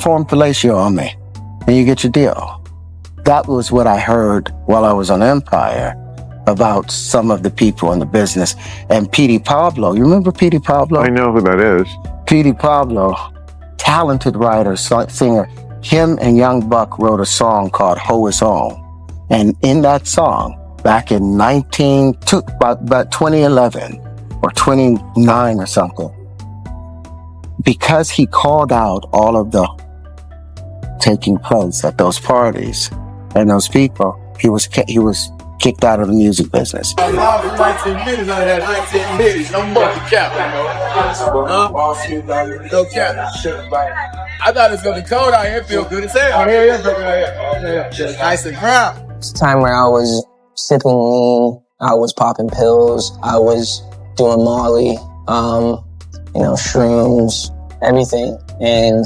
perform fellatio on me and you get your deal. That was what I heard while I was on Empire about some of the people in the business. And Petey Pablo, you remember Petey Pablo? I know who that is. Petey Pablo, talented writer, singer. Him and Young Buck wrote a song called Ho Is Home. And in that song, back in about 2011 or 29 or something, because he called out all of the taking place at those parties and those people, he was kicked out of the music business. I was 19 minutes, I had 19 minutes, no more cap. No cap. I thought it was gonna be cold out here, it feel good as hell. Nice and brown. It's a time where I was sipping lean, I was popping pills, I was doing Molly, shrooms, everything. And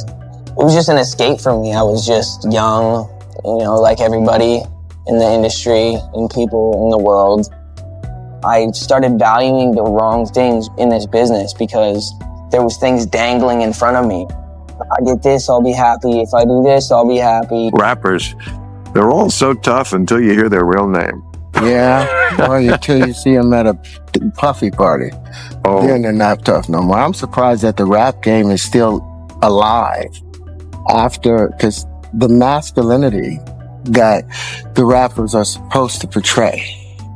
it was just an escape for me. I was just young, like everybody in the industry and people in the world. I started valuing the wrong things in this business because there was things dangling in front of me. If I get this, I'll be happy. If I do this, I'll be happy. Rappers, they're all so tough until you hear their real name. Yeah, well, until you see them at a Puffy party. Oh. Then they're not tough no more. I'm surprised that the rap game is still alive because the masculinity that the rappers are supposed to portray.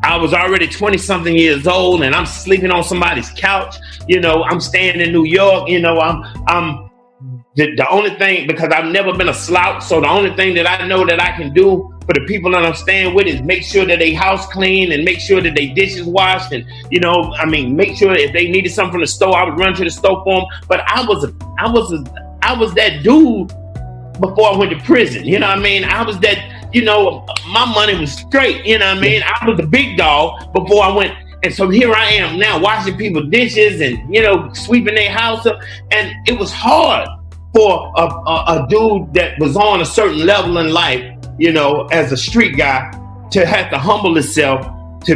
I was already 20-something years old and I'm sleeping on somebody's couch. I'm staying in New York. I'm the only thing, because I've never been a slouch, so the only thing that I know that I can do for the people that I'm staying with is make sure that they house clean and make sure that they dishes washed and, make sure if they needed something from the store, I would run to the store for them. But I was that dude before I went to prison. I was that, my money was straight. I was the big dog before I went. And so here I am now washing people's dishes and, sweeping their house up. And it was hard for a dude that was on a certain level in life, as a street guy, to have to humble himself to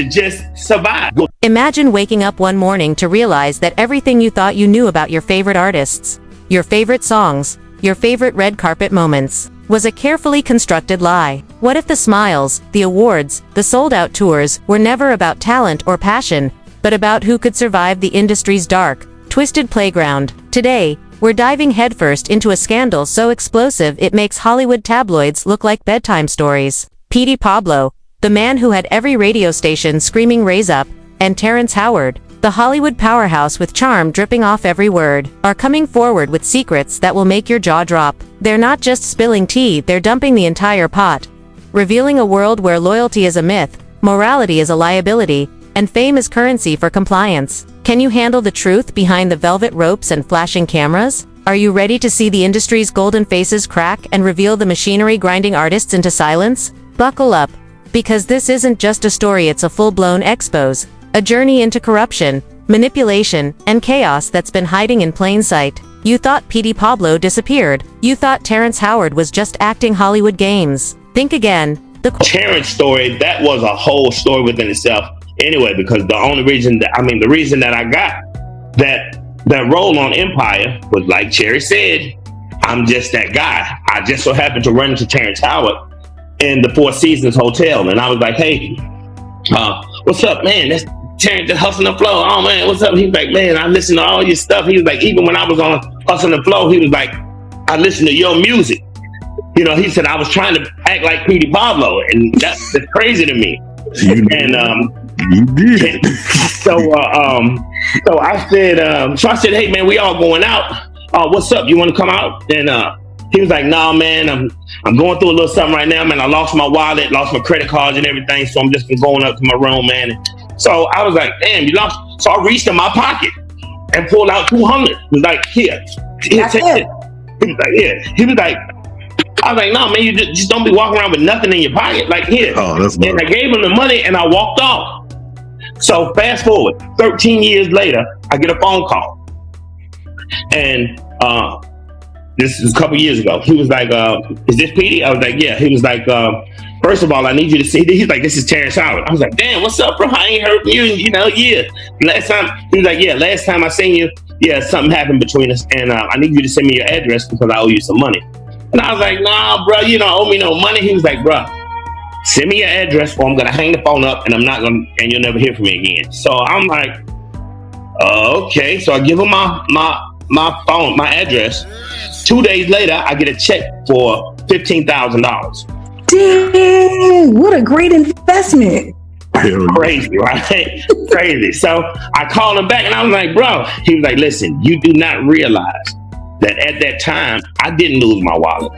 just survive. Imagine waking up one morning to realize that everything you thought you knew about your favorite artists, your favorite songs, your favorite red carpet moments, was a carefully constructed lie. What if the smiles, the awards, the sold-out tours were never about talent or passion, but about who could survive the industry's dark, twisted playground? Today, we're diving headfirst into a scandal so explosive it makes Hollywood tabloids look like bedtime stories. Petey Pablo, the man who had every radio station screaming "Raise up," and Terrence Howard, the Hollywood powerhouse with charm dripping off every word, are coming forward with secrets that will make your jaw drop. They're not just spilling tea, they're dumping the entire pot, revealing a world where loyalty is a myth, morality is a liability, and fame is currency for compliance. Can you handle the truth behind the velvet ropes and flashing cameras? Are you ready to see the industry's golden faces crack and reveal the machinery grinding artists into silence? Buckle up, because this isn't just a story, it's a full-blown expose, a journey into corruption, manipulation, and chaos that's been hiding in plain sight. You thought Petey Pablo disappeared. You thought Terrence Howard was just acting Hollywood games. Think again. The Terrence story, that was a whole story within itself. Anyway, because the reason that I got that role on Empire was, like Cherry said, I'm just that guy. I just so happened to run into Terrence Howard in the Four Seasons Hotel, and I was like, "Hey, what's up, man? That's Terrence, the Hustle and Flow. Oh man, what's up?" He's like, "Man, I listen to all your stuff." He was like, even when I was on Hustle and Flow, he was like, "I listen to your music." He said I was trying to act like Petey Pablo, and that's crazy to me. You did. So I said, "Hey man, we all going out. What's up? You want to come out?" And he was like, "Nah, man, I'm going through a little something right now, man. I lost my wallet, lost my credit cards and everything, so I'm just going up to my room, man." So I was like, "Damn, you lost." So I reached in my pocket and pulled out $200. He was like, "Here, take it." He was like, "Yeah." He was like, I was like, "No, man, you just don't be walking around with nothing in your pocket. Like, here." Oh, that's and I gave him the money and I walked off. So fast forward, 13 years later, I get a phone call. And this is a couple years ago. He was like, "Is this Petey?" I was like, "Yeah." He was like, "First of all, I need you to see." He's like, "This is Terrence Howard." I was like, "Damn, what's up, bro? I ain't heard from you, yeah. Last time," he was like, "Yeah, last time I seen you, yeah, something happened between us, and I need you to send me your address because I owe you some money. And I was like, nah, bro, you don't owe me no money. He was like, bro, send me your address or I'm going to hang the phone up and and you'll never hear from me again. So I'm like, okay. So I give him my phone, my address. 2 days later, I get a check for $15,000. Dang, what a great investment. Crazy, right? Crazy. So I called him back and I was like, bro, he was like, listen, you do not realize that at that time, I didn't lose my wallet.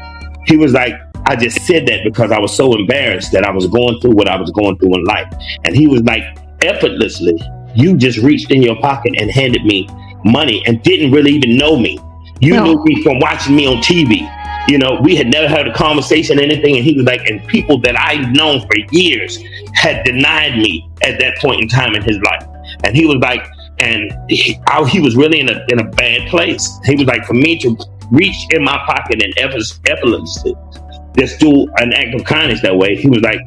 He was like, I just said that because I was so embarrassed that I was going through what I was going through in life. And he was like, effortlessly, you just reached in your pocket and handed me money and didn't really even know me. You knew me from watching me on TV. You know, we had never had a conversation or anything. And he was like, and people that I've known for years had denied me at that point in time in his life. And he was like, and he was really in a bad place. He was like, for me to reach in my pocket and effortlessly just do an act of kindness that way, he was like,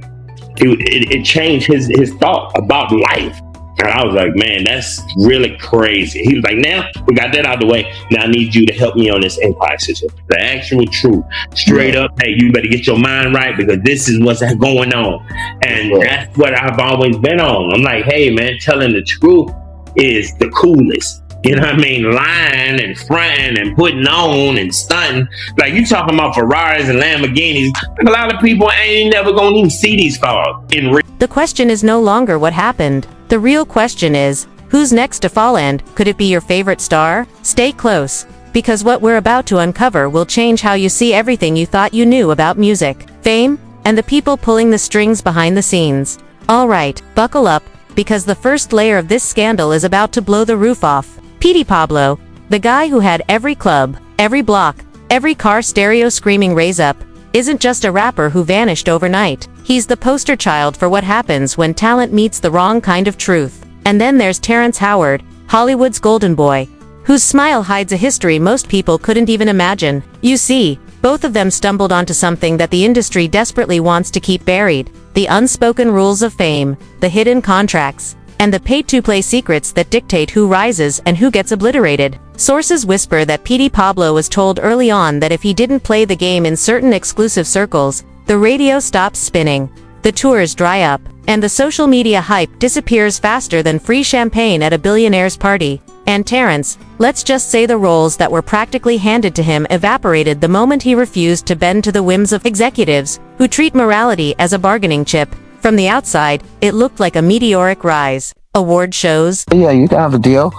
it changed his thought about life. And I was like, man, that's really crazy. He was like, now we got that out of the way. Now I need you to help me on this empire system. The actual truth. Straight up, hey, you better get your mind right because this is what's going on. And that's what I've always been on. I'm like, hey, man, telling the truth is the coolest. You know what I mean? Lying and fronting and putting on and stunting. Like, you talking about Ferraris and Lamborghinis. A lot of people ain't never gonna even see these cars in real. The question is no longer what happened. The real question is, who's next to fall, and could it be your favorite star? Stay close, because what we're about to uncover will change how you see everything you thought you knew about music, fame, and the people pulling the strings behind the scenes. Alright, buckle up, because the first layer of this scandal is about to blow the roof off. Petey Pablo, the guy who had every club, every block, every car stereo screaming "Raise Up," isn't just a rapper who vanished overnight. He's the poster child for what happens when talent meets the wrong kind of truth. And then there's Terrence Howard, Hollywood's golden boy, whose smile hides a history most people couldn't even imagine. You see, both of them stumbled onto something that the industry desperately wants to keep buried: the unspoken rules of fame, the hidden contracts, and the pay-to-play secrets that dictate who rises and who gets obliterated. Sources whisper that Petey Pablo was told early on that if he didn't play the game in certain exclusive circles, the radio stops spinning, the tours dry up, and the social media hype disappears faster than free champagne at a billionaire's party. And Terrence, let's just say the roles that were practically handed to him evaporated the moment he refused to bend to the whims of executives who treat morality as a bargaining chip. From the outside, it looked like a meteoric rise. Award shows. Yeah, you can have a deal.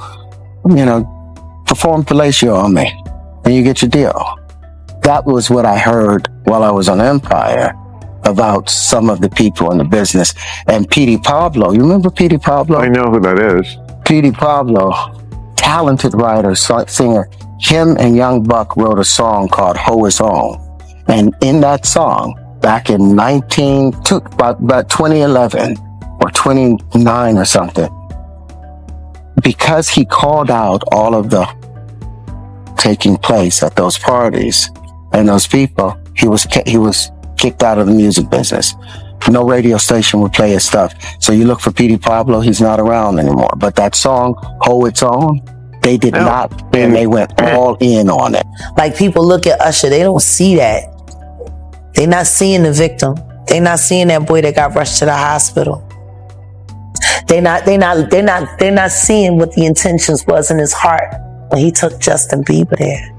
Perform fellatio on me, and you get your deal. That was what I heard while I was on Empire about some of the people in the business. And Petey Pablo, you remember Petey Pablo? I know who that is. Petey Pablo, talented writer, singer. Him and Young Buck wrote a song called Ho Is On. And in that song, back in about 2011 or 29 or something, because he called out all of the taking place at those parties and those people, he was kicked out of the music business. No radio station would play his stuff. So you look for Petey Pablo, he's not around anymore. But that song, Ho It's On, they did not, and they went all in on it. Like, people look at Usher, they don't see that. They not seeing the victim. They not seeing that boy that got rushed to the hospital. They not seeing what the intentions was in his heart when he took Justin Bieber there.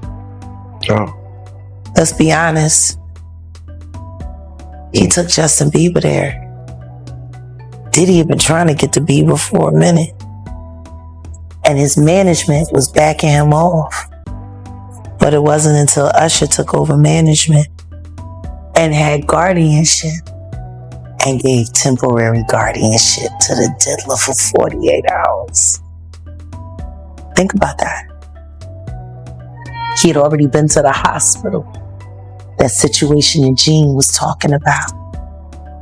Oh. Let's be honest. He took Justin Bieber there. Diddy had been trying to get to Bieber for a minute. And his management was backing him off. But it wasn't until Usher took over management and had guardianship and gave temporary guardianship to the diddler for 48 hours. Think about that. He had already been to the hospital. That situation that Gene was talking about.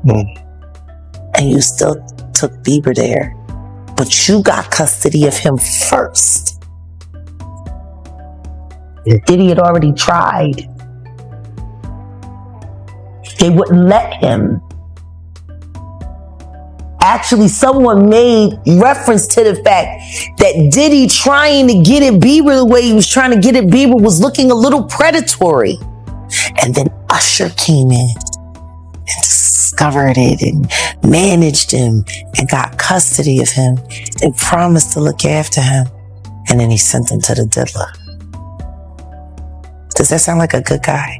And you still took Bieber there. But you got custody of him first. Diddy had already tried. They wouldn't let him. Actually, someone made reference to the fact that Diddy trying to get at Bieber the way he was trying to get at Bieber was looking a little predatory. And then Usher came in and discovered it and managed him and got custody of him and promised to look after him. And then he sent him to the diddler. Does that sound like a good guy?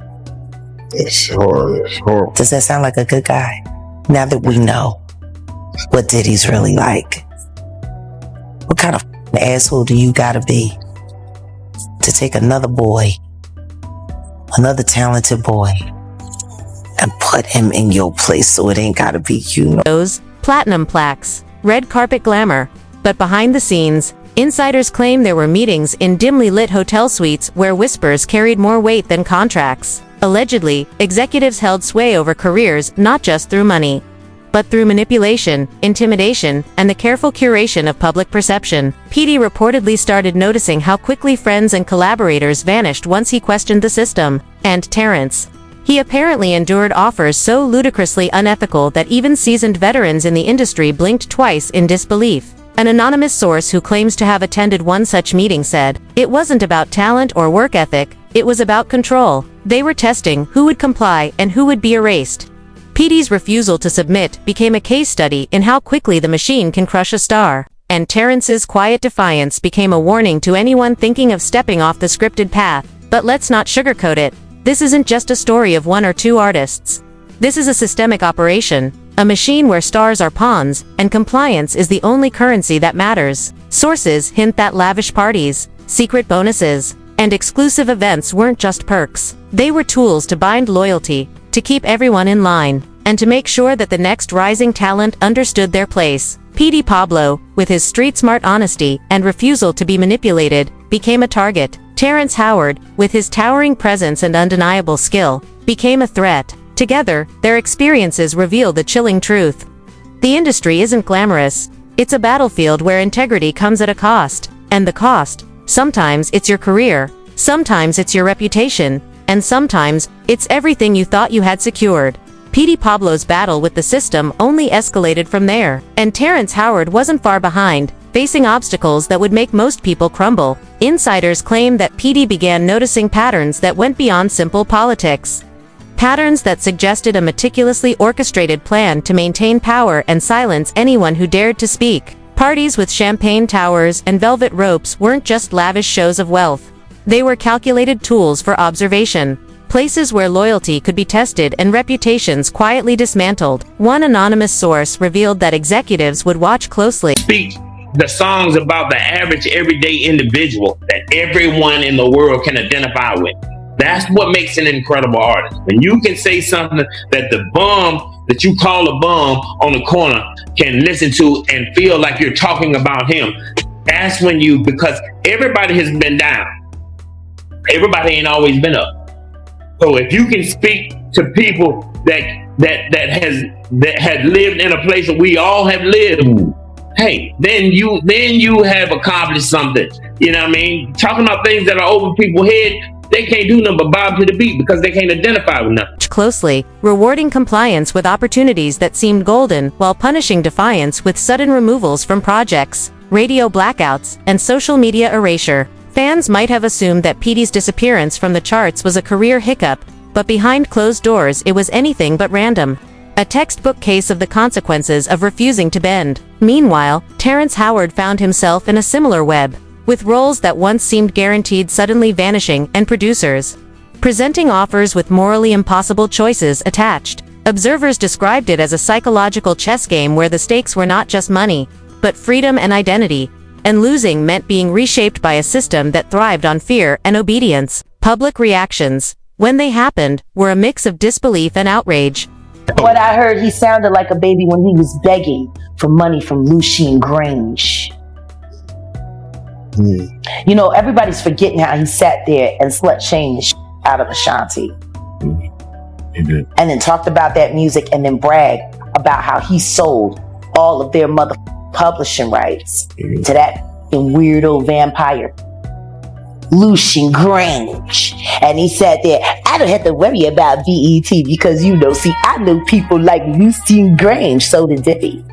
It's horrible. Does that sound like a good guy? Now that we know what Diddy's really like, what kind of asshole do you gotta be to take another boy, another talented boy, and put him in your place so it ain't gotta be you? Those platinum plaques, red carpet glamour. But behind the scenes, insiders claim there were meetings in dimly lit hotel suites where whispers carried more weight than contracts. Allegedly, executives held sway over careers not just through money, but through manipulation, intimidation, and the careful curation of public perception. Petey reportedly started noticing how quickly friends and collaborators vanished once he questioned the system. And Terrence. He apparently endured offers so ludicrously unethical that even seasoned veterans in the industry blinked twice in disbelief. An anonymous source who claims to have attended one such meeting said, "It wasn't about talent or work ethic, it was about control. They were testing who would comply and who would be erased." Petey's refusal to submit became a case study in how quickly the machine can crush a star. And Terrence's quiet defiance became a warning to anyone thinking of stepping off the scripted path. But let's not sugarcoat it. This isn't just a story of one or two artists. This is a systemic operation, a machine where stars are pawns, and compliance is the only currency that matters. Sources hint that lavish parties, secret bonuses, and exclusive events weren't just perks. They were tools to bind loyalty, to keep everyone in line, and to make sure that the next rising talent understood their place. Petey Pablo, with his street-smart honesty and refusal to be manipulated, became a target. Terrence Howard, with his towering presence and undeniable skill, became a threat. Together, their experiences reveal the chilling truth. The industry isn't glamorous. It's a battlefield where integrity comes at a cost. And the cost, sometimes it's your career, sometimes it's your reputation, and sometimes it's everything you thought you had secured. Petey Pablo's battle with the system only escalated from there. And Terrence Howard wasn't far behind, facing obstacles that would make most people crumble. Insiders claim that Petey began noticing patterns that went beyond simple politics. Patterns that suggested a meticulously orchestrated plan to maintain power and silence anyone who dared to speak. Parties with champagne towers and velvet ropes weren't just lavish shows of wealth. They were calculated tools for observation, places where loyalty could be tested and reputations quietly dismantled. One anonymous source revealed that executives would watch closely. Speak the songs about the average everyday individual that everyone in the world can identify with. That's what makes an incredible artist. When you can say something that the bum that you call a bum on the corner can listen to and feel like you're talking about him. That's when because everybody has been down. Everybody ain't always been up. So if you can speak to people that had lived in a place that we all have lived, hey, then you have accomplished something. You know what I mean? Talking about things that are over people's head, they can't do nothing but bob to the beat because they can't identify with nothing. Closely, rewarding compliance with opportunities that seemed golden while punishing defiance with sudden removals from projects, radio blackouts, and social media erasure. Fans might have assumed that Petey's disappearance from the charts was a career hiccup, but behind closed doors it was anything but random. A textbook case of the consequences of refusing to bend. Meanwhile, Terrence Howard found himself in a similar web, with roles that once seemed guaranteed suddenly vanishing and producers presenting offers with morally impossible choices attached. Observers described it as a psychological chess game where the stakes were not just money, but freedom and identity, and losing meant being reshaped by a system that thrived on fear and obedience. Public reactions, when they happened, were a mix of disbelief and outrage. What I heard, he sounded like a baby when he was begging for money from Lucian Grange. You know, everybody's forgetting how he sat there and slut-shamed the shit out of Ashanti. And then talked about that music and then bragged about how he sold all of their mother publishing rights to that weirdo vampire Lucian Grange. And he sat there, I don't have to worry about BET because, you know, see, I know people like Lucian Grange, so did Diddy.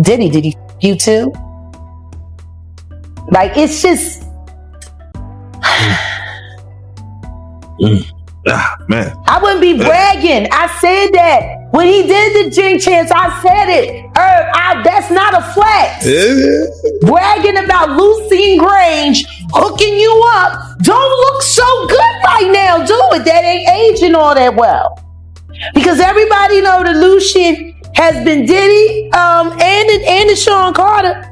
Diddy, did he you too? Like, it's just... Man. I wouldn't be bragging. I said that. When he did the Jing Chance, I said it. That's not a flex. Bragging about Lucine Grange hooking you up don't look so good right now, do it? That ain't aging all that well. Because everybody know that Lucien has been Diddy and the Sean Carter.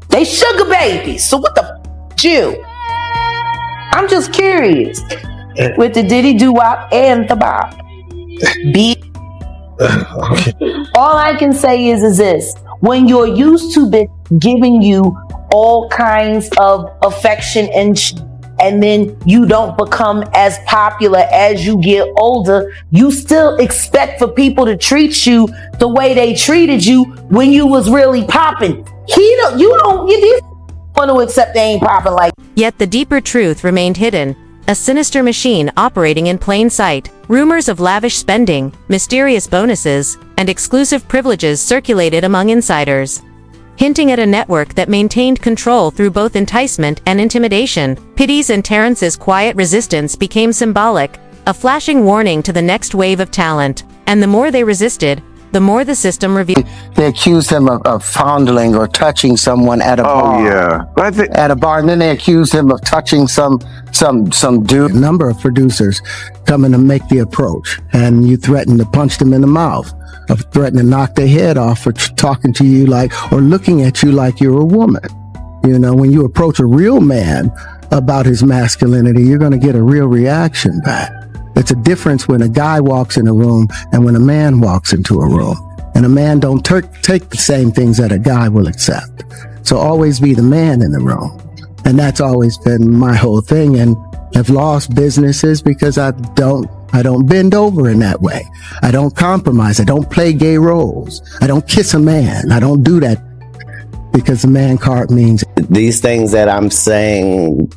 They sugar babies. So what the you? I'm just curious. With the Diddy doo-wop and the bop. All I can say is this. When you're used to be giving you all kinds of affection and then you don't become as popular as you get older, you still expect for people to treat you the way they treated you when you was really popping. You want to accept they ain't popping like. Yet the deeper truth remained hidden. A sinister machine operating in plain sight. Rumors of lavish spending, mysterious bonuses, and exclusive privileges circulated among insiders, hinting at a network that maintained control through both enticement and intimidation. Petey's and Terrence's quiet resistance became symbolic, a flashing warning to the next wave of talent. And the more they resisted, the more the system revealed. They accused him of fondling or touching someone at a bar. Oh yeah, At a bar, and then they accused him of touching some dude. A number of producers coming to make the approach, and you threaten to punch them in the mouth, or threaten to knock their head off for talking to you or looking at you like you're a woman. You know, when you approach a real man about his masculinity, you're going to get a real reaction back. It's a difference when a guy walks in a room and when a man walks into a room. And a man don't take the same things that a guy will accept. So always be the man in the room. And that's always been my whole thing. And I've lost businesses because I don't bend over in that way. I don't compromise. I don't play gay roles. I don't kiss a man. I don't do that because the man card means. These things that I'm saying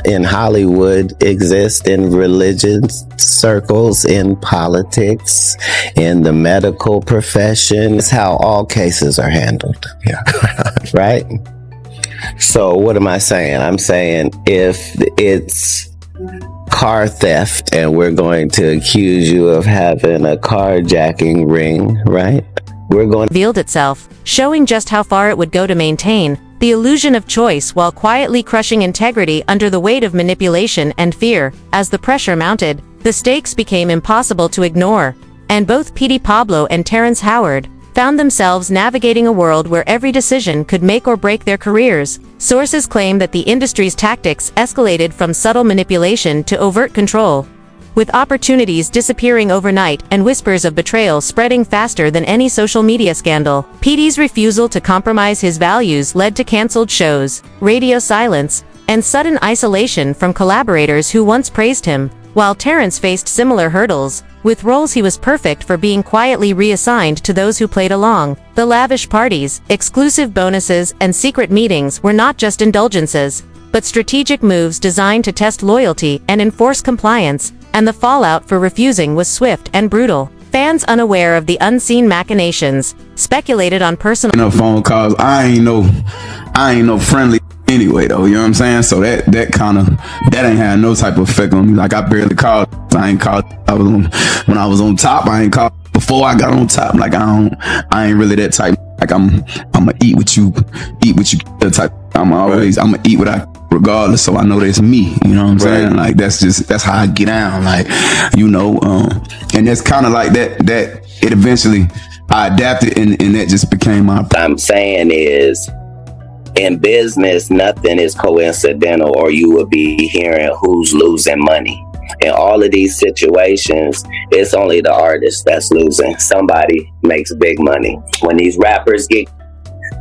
in Hollywood exist in religious circles, in politics, in the medical profession. It's how all cases are handled. Yeah. Right? So what am I saying? I'm saying if it's car theft and we're going to accuse you of having a carjacking ring, right? We're going to revealed itself, showing just how far it would go to maintain the illusion of choice while quietly crushing integrity under the weight of manipulation and fear. As the pressure mounted, the stakes became impossible to ignore, and both Petey Pablo and Terrence Howard found themselves navigating a world where every decision could make or break their careers. Sources claim that the industry's tactics escalated from subtle manipulation to overt control, with opportunities disappearing overnight and whispers of betrayal spreading faster than any social media scandal. Petey's refusal to compromise his values led to canceled shows, radio silence, and sudden isolation from collaborators who once praised him, while Terrence faced similar hurdles. With roles he was perfect for being quietly reassigned to those who played along. The lavish parties, exclusive bonuses, and secret meetings were not just indulgences, but strategic moves designed to test loyalty and enforce compliance, and the fallout for refusing was swift and brutal. Fans unaware of the unseen machinations speculated on personal phone calls. I ain't no friendly anyway though, you know what I'm saying? So that ain't had no type of effect on me. Like, I barely called. I ain't called. When I was on top, I ain't called. Before I got on top, like I ain't really that type. Like I'ma eat with you type. I'ma eat what I regardless, so I know that's me, you know what I'm saying? Like that's how I get down, like, you know, and that's kind of like that it eventually I adapted and that just became my. What I'm saying is, in business, nothing is coincidental, or you will be hearing who's losing money. In all of these situations, it's only the artist that's losing. Somebody makes big money. When these rappers get,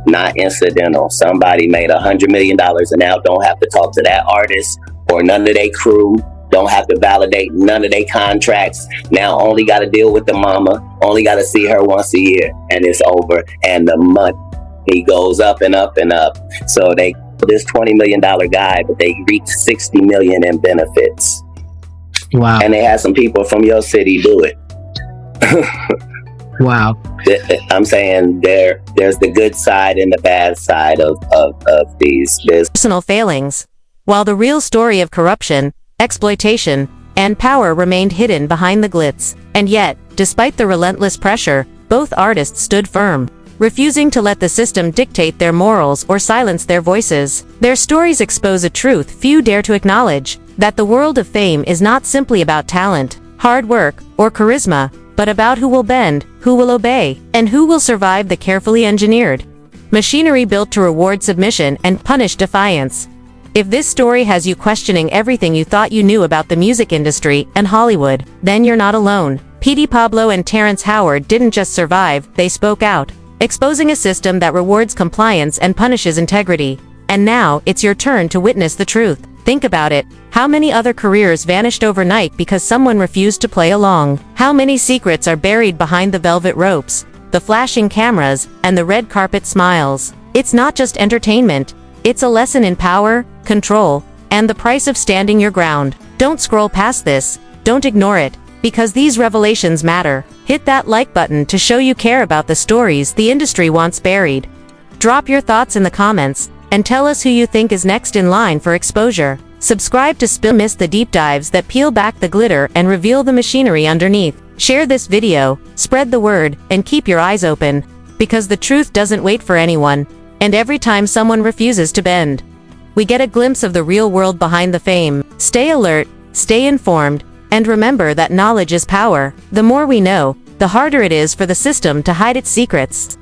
not incidental. Somebody made $100 million and now don't have to talk to that artist or none of their crew. Don't have to validate none of their contracts. Now only got to deal with the mama. Only got to see her once a year, and it's over. And the money goes up and up and up. So they this $20 million guy, but they reached $60 million in benefits. Wow. And they had some people from your city do it. Wow. I'm saying there's the good side and the bad side of these business. Personal failings, while the real story of corruption, exploitation, and power remained hidden behind the glitz. And yet, despite the relentless pressure, both artists stood firm, refusing to let the system dictate their morals or silence their voices. Their stories expose a truth few dare to acknowledge, that the world of fame is not simply about talent, hard work, or charisma, but about who will bend, who will obey, and who will survive the carefully engineered machinery built to reward submission and punish defiance. If this story has you questioning everything you thought you knew about the music industry and Hollywood, then you're not alone. Petey Pablo and Terrence Howard didn't just survive, they spoke out, exposing a system that rewards compliance and punishes integrity. And now, it's your turn to witness the truth. Think about it. How many other careers vanished overnight because someone refused to play along? How many secrets are buried behind the velvet ropes, the flashing cameras, and the red carpet smiles? It's not just entertainment. It's a lesson in power, control, and the price of standing your ground. Don't scroll past this. Don't ignore it, because these revelations matter. Hit that like button to show you care about the stories the industry wants buried. Drop your thoughts in the comments, and tell us who you think is next in line for exposure. Subscribe to miss the deep dives that peel back the glitter and reveal the machinery underneath. Share this video, spread the word, and keep your eyes open, because the truth doesn't wait for anyone. And every time someone refuses to bend, we get a glimpse of the real world behind the fame. Stay alert, stay informed, and remember that knowledge is power. The more we know, the harder it is for the system to hide its secrets.